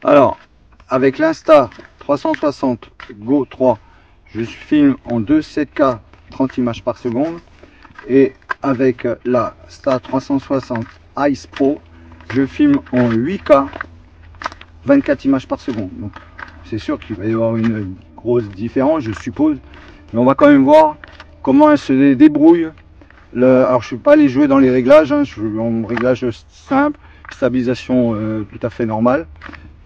Alors, avec l'Insta360 Go 3, je filme en 2.7K 30 images par seconde. Et avec la Insta360 Ice Pro, je filme en 8K 24 images par seconde. Donc, c'est sûr qu'il va y avoir une grosse différence, je suppose. Mais on va quand même voir comment elle se débrouille. Alors, je ne suis pas allé jouer dans les réglages, hein, je suis en réglage simple, stabilisation tout à fait normale.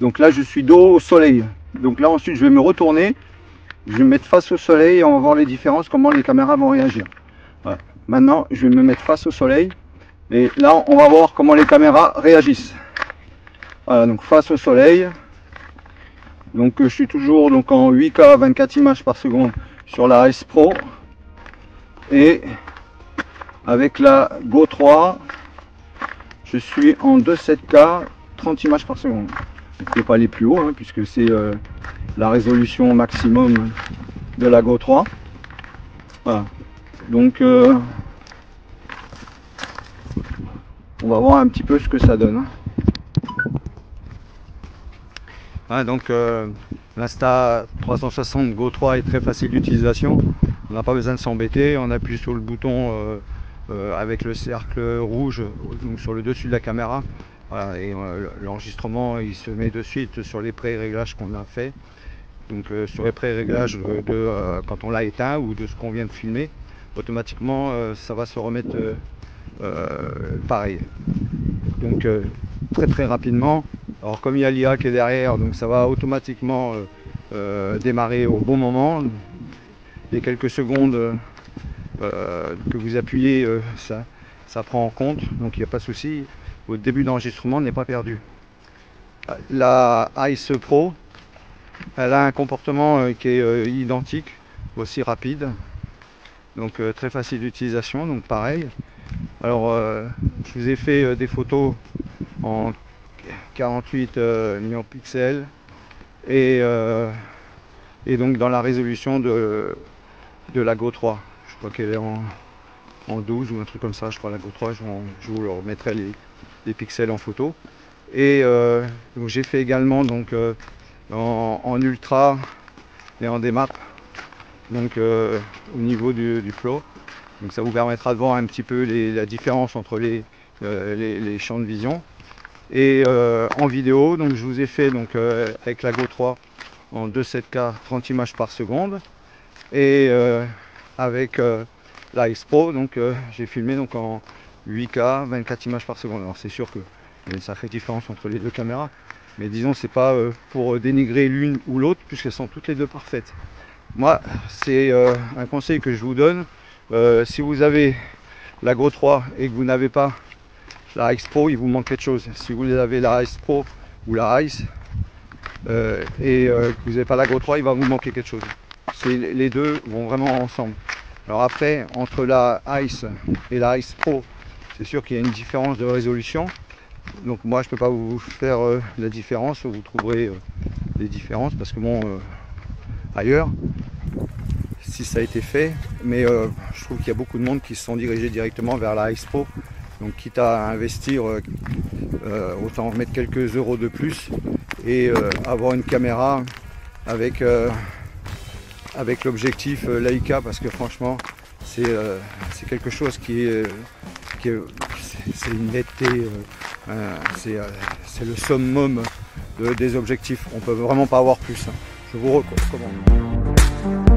Donc là, je suis dos au soleil. Donc là, ensuite, je vais me retourner, je vais me mettre face au soleil et on va voir les différences, comment les caméras vont réagir. Voilà. Maintenant, je vais me mettre face au soleil et là, on va voir comment les caméras réagissent. Voilà, donc face au soleil. Donc je suis toujours donc en 8K 24 images par seconde sur la S Pro et avec la Go 3 je suis en 2.7K 30 images par seconde. Je ne peux pas aller plus haut hein, puisque c'est la résolution maximum de la Go 3. Voilà. Donc on va voir un petit peu ce que ça donne. Donc l'Insta360 Go 3 est très facile d'utilisation. On n'a pas besoin de s'embêter. On appuie sur le bouton avec le cercle rouge donc sur le dessus de la caméra. Voilà, et l'enregistrement il se met de suite sur les pré-réglages qu'on a fait. Donc sur les pré-réglages de quand on l'a éteint ou de ce qu'on vient de filmer, automatiquement ça va se remettre pareil. Donc très rapidement. Alors comme il y a l'IA qui est derrière, donc ça va automatiquement démarrer au bon moment. Les quelques secondes que vous appuyez, ça prend en compte, donc il n'y a pas de souci. Au début d'enregistrement n'est pas perdu. La Ice Pro, elle a un comportement qui est identique, aussi rapide, donc très facile d'utilisation, donc pareil. Alors je vous ai fait des photos en 48 millions de pixels et donc dans la résolution de la Go 3. Je crois qu'elle est en 12 ou un truc comme ça, je crois la Go 3, je vous remettrai les pixels en photo. Et donc j'ai fait également donc en ultra et en démap, donc au niveau du flow. Donc ça vous permettra de voir un petit peu la différence entre les champs de vision. Et en vidéo, donc je vous ai fait donc avec la Go 3 en 2.7K 30 images par seconde et avec la Ice Pro, donc j'ai filmé donc en 8K 24 images par seconde. Alors c'est sûr qu'il y a une sacrée différence entre les deux caméras, mais disons c'est pas pour dénigrer l'une ou l'autre puisqu'elles sont toutes les deux parfaites. Moi c'est un conseil que je vous donne. Si vous avez la Go 3 et que vous n'avez pas la Ice Pro, il vous manque quelque chose. Si vous avez la Ice Pro ou la Ice et que vous n'avez pas la Go 3, il va vous manquer quelque chose. Les deux vont vraiment ensemble. Alors après, entre la Ice et la Ice Pro, c'est sûr qu'il y a une différence de résolution. Donc moi je peux pas vous faire la différence, vous trouverez les différences parce que bon ailleurs si ça a été fait, mais je trouve qu'il y a beaucoup de monde qui se sont dirigés directement vers la Ice Pro. Donc quitte à investir, autant mettre quelques euros de plus et avoir une caméra avec l'objectif Leica, parce que franchement c'est quelque chose c'est une netteté, c'est le summum des objectifs. On peut vraiment pas avoir plus. Je vous recommande.